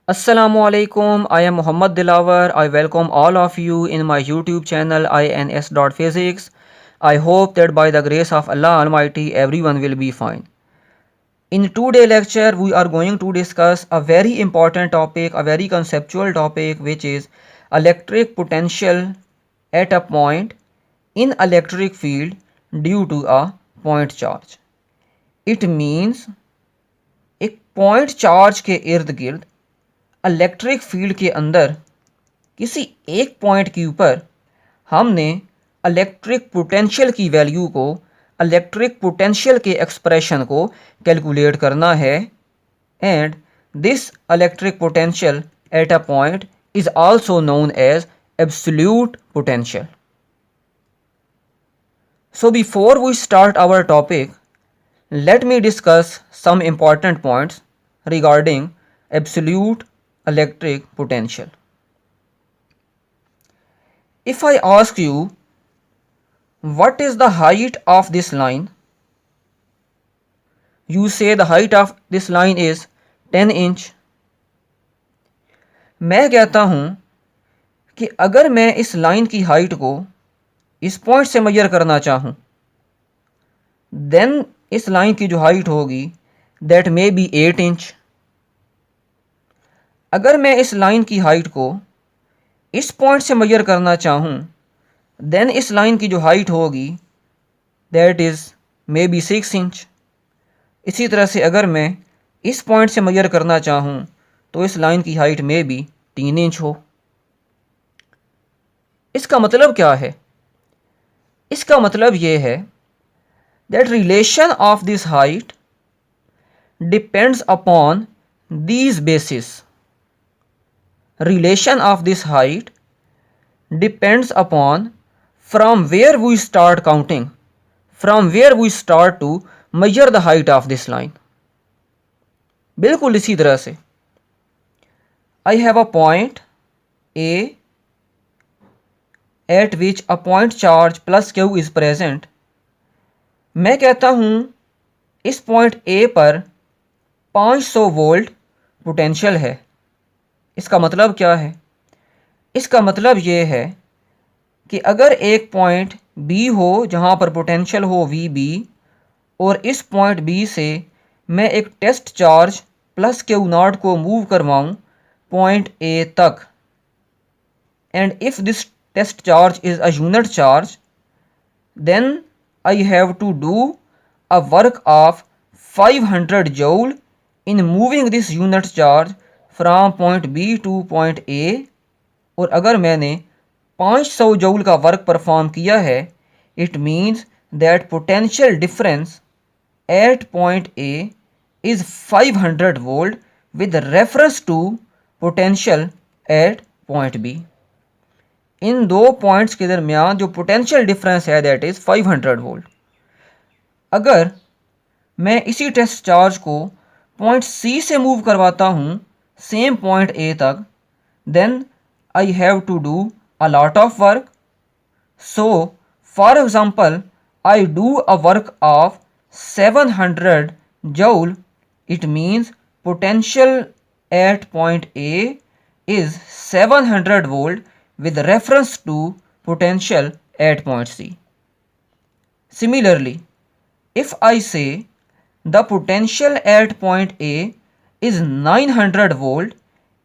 Assalamualaikum. I am Muhammad Dilawar. I welcome all of you in my YouTube channel ins.physics. I hope that by the grace of Allah Almighty everyone will be fine. In today's lecture we are going to discuss a very important topic, a very conceptual topic, which is electric potential at a point in electric field due to a point charge. It means एक point charge के इर्द गिर्द electric field के अंदर किसी एक point के ऊपर हमने इलेक्ट्रिक पोटेंशियल की वैल्यू को, इलेक्ट्रिक पोटेंशियल के एक्सप्रेशन को कैलकुलेट करना है। And this electric potential at a point is also known as absolute potential. So before we start our topic, let me discuss some important points regarding absolute electric potential. If I ask you what is the height of this line, you say the height of this line is 10 inch. मैं कहता हूँ कि अगर मैं इस line की height को इस पॉइंट से मेजर करना चाहूँ, देन इस लाइन की जो हाइट होगी दैट मे बी 8 इंच। अगर मैं इस लाइन की हाइट को इस पॉइंट से मेजर करना चाहूँ, देन इस लाइन की जो हाइट होगी that is may be 6 inch. इसी तरह से अगर मैं इस पॉइंट से मेजर करना चाहूँ तो इस लाइन की हाइट मे बी 3 इंच हो। इसका मतलब क्या है? इसका मतलब ये है that relation of this height depends upon these bases. Relation of this height depends upon from where we start counting, from where we start to measure the height of this line. बिल्कुल इसी तरह से I have a point A at which a point charge plus Q is present. मैं कहता हूँ इस point A पर 500 volt potential है। इसका मतलब क्या है? इसका मतलब ये है कि अगर एक पॉइंट बी हो जहाँ पर पोटेंशियल हो वी बी, और इस पॉइंट बी से मैं एक test charge plus Q naught को मूव करवाऊँ पॉइंट ए तक, and if this test charge is a unit charge, then I have to do a work of 500 joule in moving this unit charge from point B to point A. और अगर मैंने 500 joule का work perform किया है, it means that potential difference at point A is 500 volt with reference to potential at point B. इन दो points के दरमियान जो पोटेंशियल डिफरेंस है दैट इज़ 500 वोल्ट। अगर मैं इसी टेस्ट चार्ज को पॉइंट सी से मूव करवाता हूँ सेम पॉइंट ए तक, then I have to do a lot of work. So for example I do a work of 700 joule, it means potential at point A is 700 volt with reference to potential at point C. Similarly, if I say the potential at point A is 900 volt,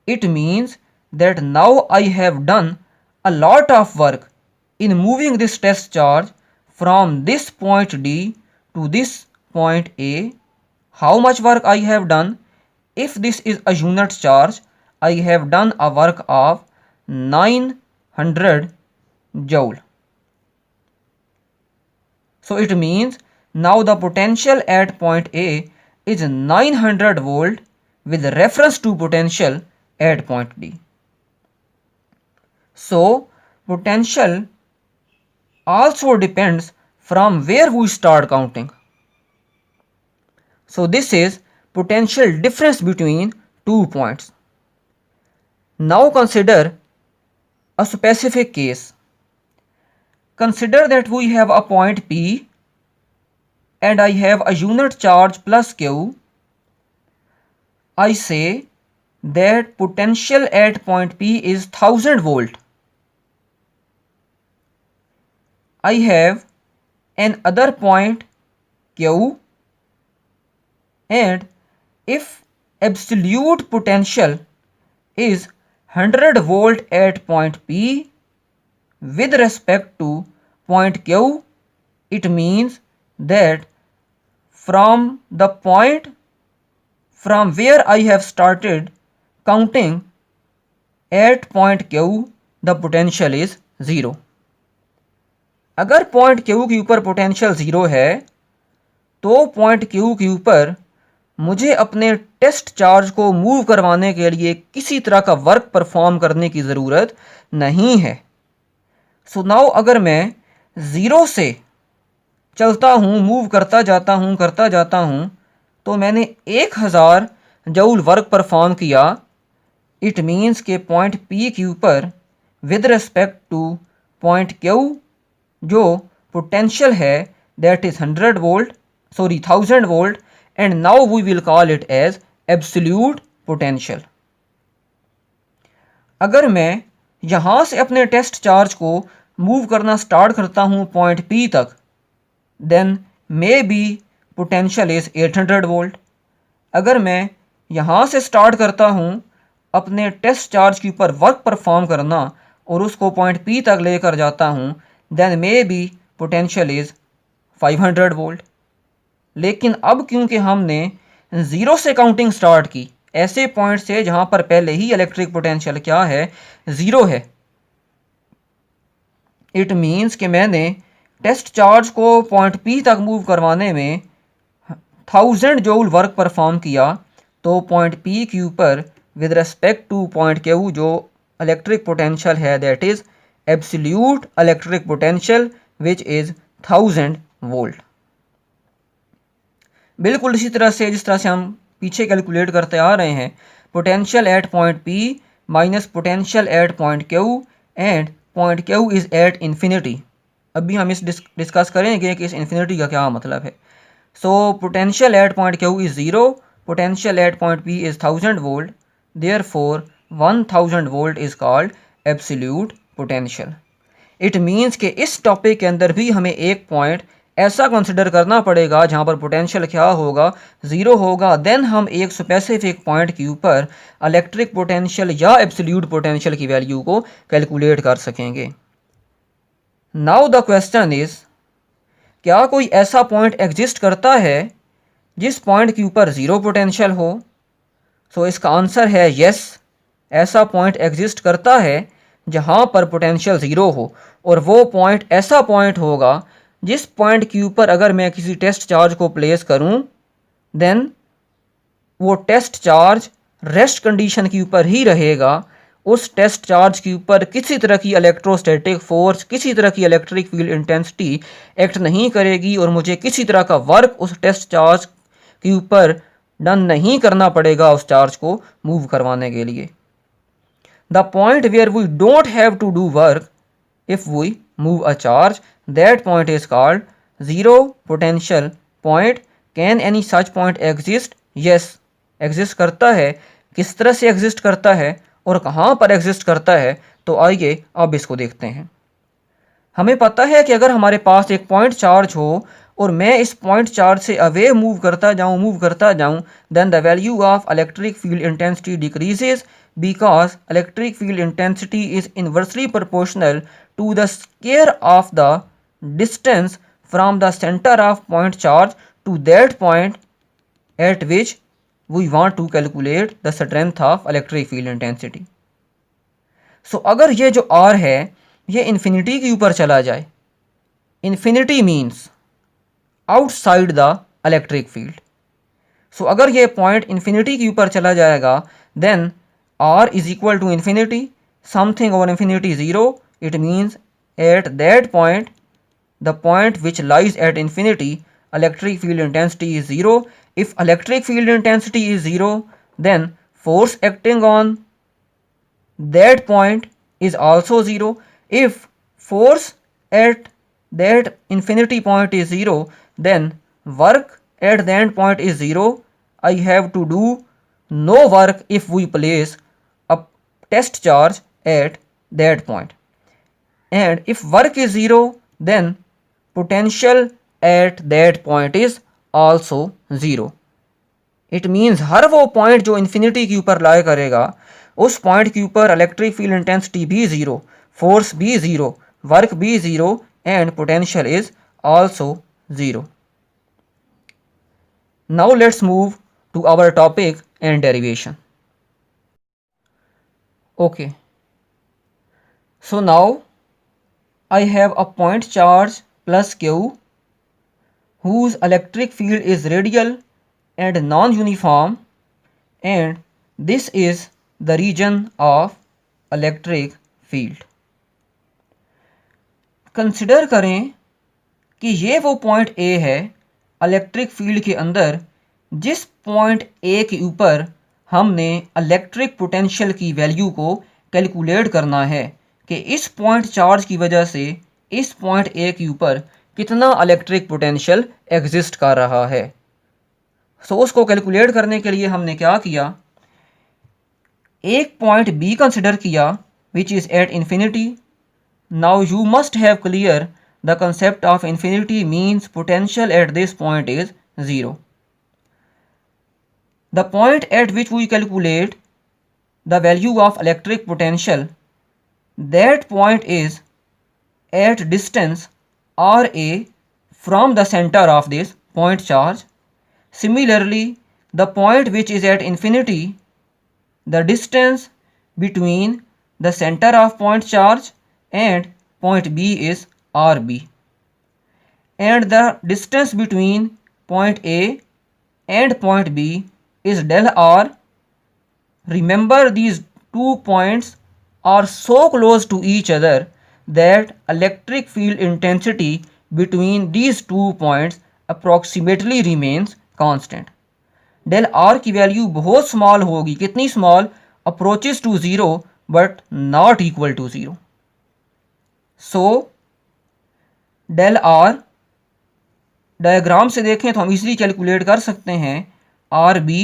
it means that now I have done a lot of work in moving this test charge from this point D to this point A. How much work I have done? If this is a unit charge, I have done a work of 900 joule. So it means now the potential at point A is 900 volt with reference to potential at point D. So potential also depends from where we start counting. So this is potential difference between two points. Now consider a specific case. Consider that we have a point P and I have a unit charge plus Q. I say that potential at point P is 1000 volt. I have another point Q, and if absolute potential is 100 volt at point P with respect to point Q, it means that from the point from where I have started counting at point Q, the potential is 0. अगर point Q के ऊपर potential 0 है तो point Q के ऊपर मुझे अपने test charge को मूव करवाने के लिए किसी तरह का वर्क परफॉर्म करने की ज़रूरत नहीं है. सो नाउ अगर मैं 0 से चलता हूँ, मूव करता जाता हूँ, तो मैंने 1000 जूल वर्क परफॉर्म किया. इट मीन्स के पॉइंट P के ऊपर with respect two point Q जो पोटेंशियल है that is 1000 volt, and now we will call it as absolute potential. अगर मैं यहाँ से अपने टेस्ट चार्ज को मूव करना स्टार्ट करता हूँ पॉइंट P तक, then maybe potential is 800 volt. अगर मैं यहाँ से स्टार्ट करता हूँ अपने टेस्ट चार्ज के ऊपर वर्क परफॉर्म करना और उसको पॉइंट P तक लेकर जाता हूँ, then maybe potential is 500 volt. लेकिन अब क्योंकि हमने 0 से काउंटिंग स्टार्ट की, ऐसे पॉइंट से जहां पर पहले ही इलेक्ट्रिक पोटेंशियल क्या है, 0 है, इट मीन्स कि मैंने टेस्ट चार्ज को पॉइंट P तक मूव करवाने में 1000 जूल वर्क परफॉर्म किया. तो पॉइंट P के ऊपर with respect two point Q जो इलेक्ट्रिक पोटेंशियल है that is absolute electric potential which is 1000 volt. बिल्कुल इसी तरह से जिस तरह से हम पीछे कैलकुलेट करते आ रहे हैं, potential at point P minus potential at point Q and point Q is at infinity. अभी हम इस डिस्कस करेंगे कि इस इन्फिनिटी का क्या मतलब है. So potential at point Q is 0, potential at point P is 1000 volt, therefore 1000 volt is called absolute potential. It means कि इस टॉपिक के अंदर भी हमें एक पॉइंट ऐसा कंसिडर करना पड़ेगा जहाँ पर पोटेंशियल क्या होगा, 0 होगा. देन हम एक स्पेसिफिक पॉइंट के ऊपर इलेक्ट्रिक पोटेंशियल या एब्सोल्यूट पोटेंशियल की वैल्यू को कैलकुलेट कर सकेंगे. नाउ द क्वेश्चन इज, क्या कोई ऐसा पॉइंट एग्जिस्ट करता है जिस पॉइंट के ऊपर 0 पोटेंशियल हो? सो इसका आंसर है यस, ऐसा पॉइंट एग्जिस्ट करता है जहाँ पर पोटेंशियल 0 हो, और वो पॉइंट ऐसा पॉइंट होगा जिस पॉइंट के ऊपर अगर मैं किसी टेस्ट चार्ज को प्लेस करूं, देन वो टेस्ट चार्ज रेस्ट कंडीशन के ऊपर ही रहेगा. उस टेस्ट चार्ज के ऊपर किसी तरह की इलेक्ट्रोस्टैटिक फोर्स, किसी तरह की इलेक्ट्रिक फील्ड इंटेंसिटी एक्ट नहीं करेगी और मुझे किसी तरह का वर्क उस टेस्ट चार्ज के ऊपर डन नहीं करना पड़ेगा उस चार्ज को मूव करवाने के लिए. The point where we don't have to do work if we move a charge, that point is called zero potential point. Can any such point exist? Yes, exist करता है. किस तरह से exist करता है और कहाँ पर exist करता है, तो आइए अब इसको देखते हैं. हमें पता है कि अगर हमारे पास एक पॉइंट चार्ज हो और मैं इस पॉइंट चार्ज से अवे मूव करता जाऊँ, then the value of electric field intensity decreases because electric field intensity is inversely proportional to the square of the distance from the center of point charge to that point at which we want to calculate the strength of electric field intensity. So अगर ये जो R है ये infinity के ऊपर चला जाए, infinity means outside the electric field. So अगर ये पॉइंट इन्फिनिटी के ऊपर चला जाएगा, then R is equal to infinity, something over infinity 0. It means at that point, the point which lies at infinity, electric field intensity is 0. If electric field intensity is 0, then force acting on that point is also 0. If force at that infinity point is 0, then work at that point is 0. I have to do no work if we place a test charge at that point. And if work is 0, then potential at that point is also 0. It means हर वो point जो infinity के ऊपर लाई करेगा उस point के ऊपर electric field intensity भी 0, फोर्स भी 0, वर्क भी 0 and potential is also 0. Now let's move to our topic and derivation. Okay, so now I have a point charge plus Q whose electric field is radial and non-uniform, and this is the region of electric field. Consider करें कि ये वो point A है electric field के अंदर जिस point A के ऊपर हमने इलेक्ट्रिक पोटेंशियल की वैल्यू को कैलकुलेट करना है कि इस पॉइंट चार्ज की वजह से इस पॉइंट ए के ऊपर कितना इलेक्ट्रिक पोटेंशियल एग्जिस्ट कर रहा है. सो उसको कैलकुलेट करने के लिए हमने क्या किया, एक पॉइंट बी कंसिडर किया which is at infinity. Now you must have clear the concept of infinity means potential at this point is 0. The point at which we calculate the value of electric potential, that point is at distance RA from the center of this point charge. Similarly, the point which is at infinity, the distance between the center of point charge and point B is RB, and the distance between point A and point B is del R. Remember, these 2 points are so close to each other that electric field intensity between these 2 points approximately remains constant. Del R की value बहुत small होगी. कितनी small? Approaches to 0 but not equal to 0. So del R diagram से देखें तो हम easily calculate कर सकते हैं. RB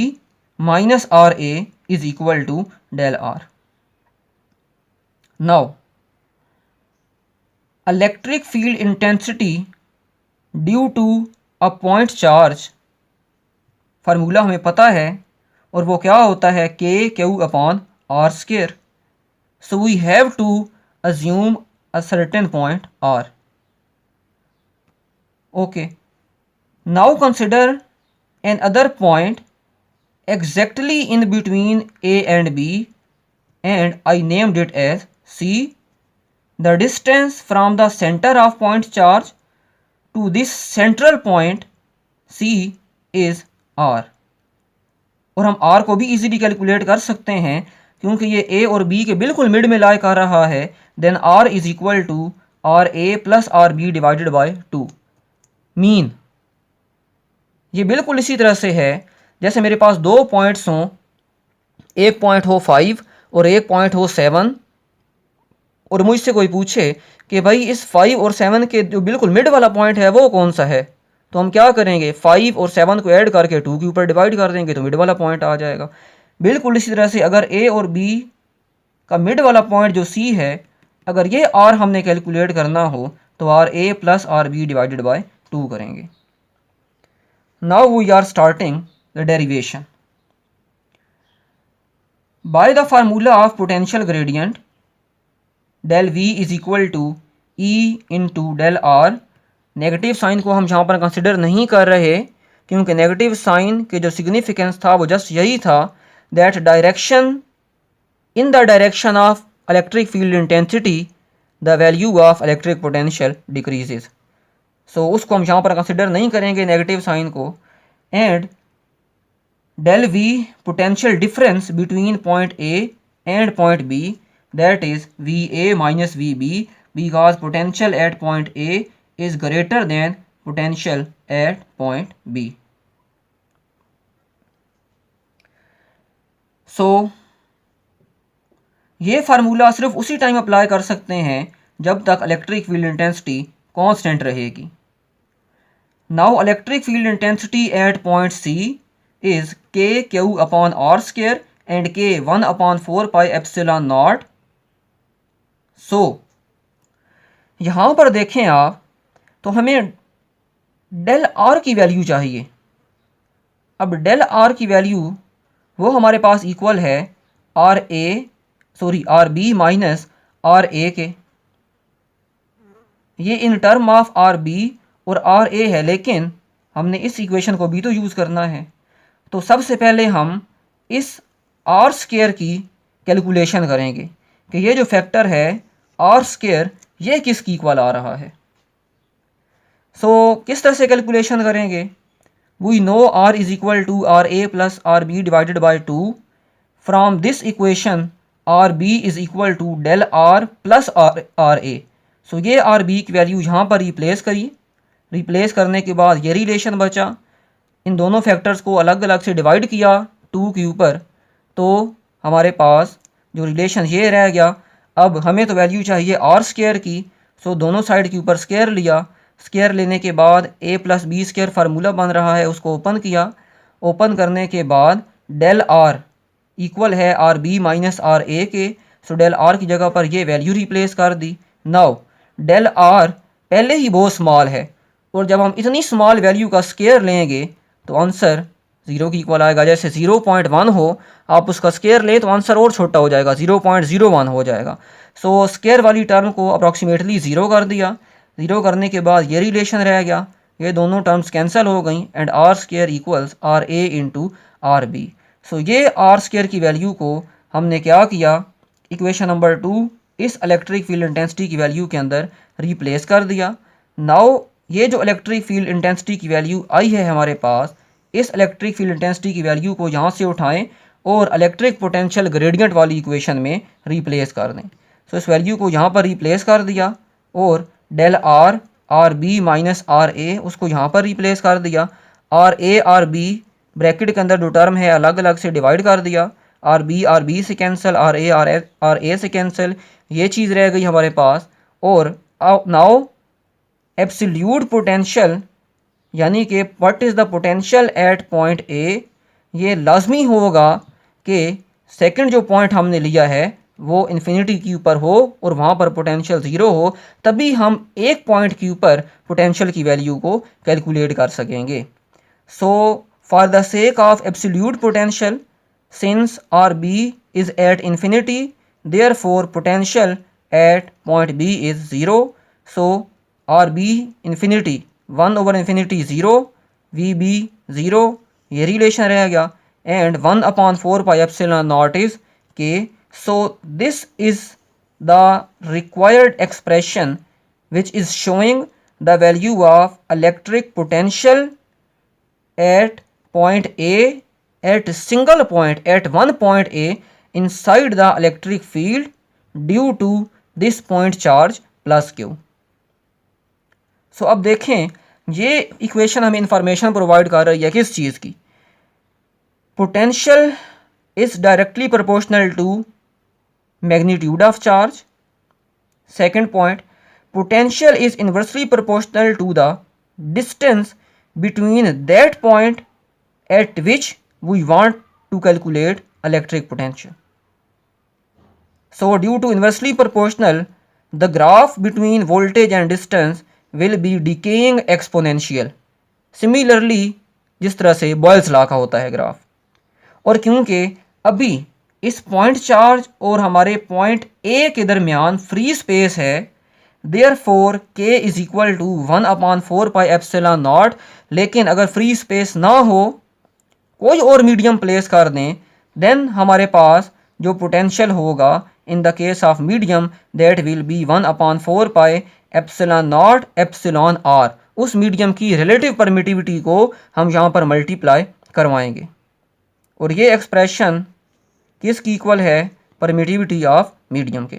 minus RA is equal to del R. Now, electric field intensity due to a point charge formula हमें पता है और वो क्या होता है, KQ upon R square. So we have to assume a certain point R. Okay, now consider another point exactly in between A and B, and I named it as C. The distance from the center of point charge to this central point C is R. और हम R को भी easily calculate कर सकते हैं क्योंकि ये A और B के बिल्कुल मिड में लाई कर रहा है. Then R is equal to RA plus RB divided by 2. Mean ये बिल्कुल इसी तरह से है जैसे मेरे पास 2 पॉइंट्स हों, एक पॉइंट हो 5 और एक पॉइंट हो 7, और मुझसे कोई पूछे कि भाई इस 5 और 7 के जो बिल्कुल मिड वाला पॉइंट है वो कौन सा है, तो हम क्या करेंगे, 5 और 7 को ऐड करके 2 के ऊपर डिवाइड कर देंगे तो मिड वाला पॉइंट आ जाएगा. बिल्कुल इसी तरह से अगर A और B का मिड वाला पॉइंट जो C है, अगर ये R हमने कैलकुलेट करना हो तो RA plus RB divided by 2 करेंगे. Now we are starting the derivation. By the formula of potential gradient del V is equal to E into del R. Negative sign को हम यहाँ पर कंसिडर नहीं कर रहे क्योंकि नेगेटिव साइन के जो सिग्निफिकेंस था वो जस्ट यही था that direction in the direction of electric field intensity the value of electric potential decreases. So उसको हम यहाँ पर कंसिडर नहीं करेंगे नेगेटिव साइन को. And del V potential difference between point A and point B, that is VA minus VB, because potential at point A is greater than potential at point B. So ये formula सिर्फ उसी time apply कर सकते हैं जब तक electric field intensity constant रहेगी. Now electric field intensity at point C is k q upon r square and k 1 upon 4 pi epsilon naught. So यहाँ पर देखें आप तो हमें डेल आर की वैल्यू चाहिए। अब डेल आर की वैल्यू वो हमारे पास इक्वल है R B minus R A के। ये in term of R B और आर ए है, लेकिन हमने इस इक्वेशन को भी तो यूज़ करना है। तो सबसे पहले हम इस आर स्क्वायर की कैलकुलेशन करेंगे कि ये जो फैक्टर है आर स्क्वायर ये किसकी इक्वल आ रहा है। किस तरह से कैलकुलेशन करेंगे? We know R is equal to R A plus R B divided by 2। From this equation R B is equal to del R plus R A. ये आर बी की वैल्यू यहाँ पर रिप्लेस करी। Replace करने के बाद ये relation बचा। इन दोनों फैक्टर्स को अलग अलग से डिवाइड किया 2 के ऊपर, तो हमारे पास जो रिलेशन ये रह गया। अब हमें तो वैल्यू चाहिए आर स्क्वायर की, दोनों साइड के ऊपर स्क्वायर लिया। स्क्वायर लेने के बाद ए प्लस बी स्क्वायर फार्मूला बन रहा है, उसको ओपन किया। ओपन करने के बाद डेल आर इक्वल है R B minus R A के। डेल आर की जगह पर ये वैल्यू रिप्लेस कर दी। नाउ डेल आर पहले ही बहुत स्मॉल है, और जब हम इतनी स्मॉल वैल्यू का स्क्वायर लेंगे तो आंसर 0 की इक्वल आएगा। जैसे 0.1 हो, आप उसका स्क्वायर लें तो आंसर और छोटा हो जाएगा, 0.01 हो जाएगा। स्क्वायर वाली टर्म को अप्रॉक्सीमेटली 0 कर दिया। 0 करने के बाद ये रिलेशन रह गया, ये दोनों टर्म्स कैंसिल हो गई and R square equals R A into R B. ये आर स्क्वायर की वैल्यू को हमने क्या किया, इक्वेशन नंबर 2 इस इलेक्ट्रिक फील्ड इंटेंसिटी की वैल्यू के अंदर रिप्लेस कर दिया। नाउ ये जो इलेक्ट्रिक फील्ड इंटेंसिटी की वैल्यू आई है हमारे पास, इस इलेक्ट्रिक फील्ड इंटेंसिटी की वैल्यू को यहाँ से उठाएं और इलेक्ट्रिक पोटेंशियल ग्रेडियंट वाली इक्वेशन में रिप्लेस कर दें। इस वैल्यू को यहाँ पर रिप्लेस कर दिया और del R B minus R A उसको यहाँ पर रिप्लेस कर दिया। आर बी ब्रैकेट के अंदर जो टर्म है अलग अलग से डिवाइड कर दिया। आर बी से कैंसिल, आर ए से कैंसिल, ये चीज़ रह गई हमारे पास। और नाउ एब्सोल्यूट पोटेंशियल यानी कि what is the potential at point ए, ये लाजमी होगा कि सेकंड जो पॉइंट हमने लिया है वो इन्फिनिटी के ऊपर हो और वहाँ पर पोटेंशियल 0 हो, तभी हम एक पॉइंट के ऊपर पोटेंशियल की वैल्यू को कैलकुलेट कर सकेंगे। For the sake of absolute potential, since R B is at infinity, therefore potential at point B is 0। R B infinity 1/इन्फिनिटी 0, वी बी 0, ये रिलेशन रह गया। And 1/4 pi epsilon naught is K. This is the required expression which is showing the value of electric potential at point A, at single point, at one point A inside the electric field due to this point charge plus Q। अब देखें ये equation हमें information provide कर रही है किस चीज़ की, potential is directly proportional to magnitude of charge. Second point, potential is inversely proportional to the distance between that point at which we want to calculate electric potential। Due to inversely proportional, the graph between voltage and distance will be decaying exponential। Similarly, जिस तरह से Boyle's law का होता है graph. और क्योंकि अभी इस पॉइंट चार्ज और हमारे पॉइंट ए के दरमियान फ्री स्पेस है, therefore k is equal to 1/4 pi epsilon naught. लेकिन अगर फ्री स्पेस ना हो, कोई और मीडियम प्लेस कर दें, देन हमारे पास जो पोटेंशियल होगा in the case of medium that will be 1/4 pi epsilon naught epsilon R. उस मीडियम की रिलेटिव परमिटिविटी को हम यहाँ पर मल्टीप्लाई करवाएंगे और ये एक्सप्रेशन किसकी इक्वल है, परमिटिविटी ऑफ मीडियम के।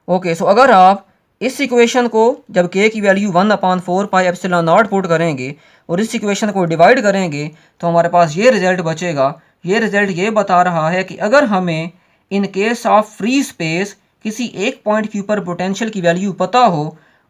ओके, अगर आप इस इक्वेशन को जब k की value 1/4 pi epsilon not put करेंगे और इस इक्वेशन को डिवाइड करेंगे तो हमारे पास ये रिजल्ट बचेगा। ये रिजल्ट ये बता रहा है कि अगर हमें in case of free space किसी एक पॉइंट के ऊपर पोटेंशियल की वैल्यू पता हो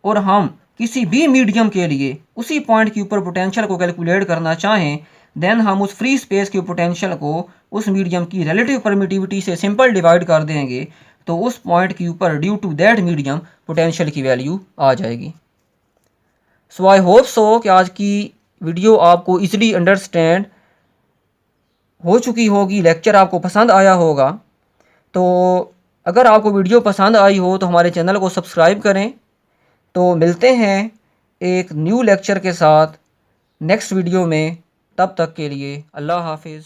और हम किसी भी मीडियम के लिए उसी पॉइंट के ऊपर पोटेंशियल को कैलकुलेट करना चाहें, देन हम उस फ्री स्पेस के पोटेंशियल को उस मीडियम की रिलेटिव परमिटिविटी से सिंपल डिवाइड कर देंगे, तो उस पॉइंट के ऊपर due to that medium potential की वैल्यू आ जाएगी। सो आई होप सो कि आज की वीडियो आपको इजीली अंडरस्टैंड हो चुकी होगी, लेक्चर आपको पसंद आया होगा। तो अगर आपको वीडियो पसंद आई हो तो हमारे चैनल को सब्सक्राइब करें। तो मिलते हैं एक न्यू लेक्चर के साथ नेक्स्ट वीडियो में, तब तक के लिए अल्लाह हाफिज़।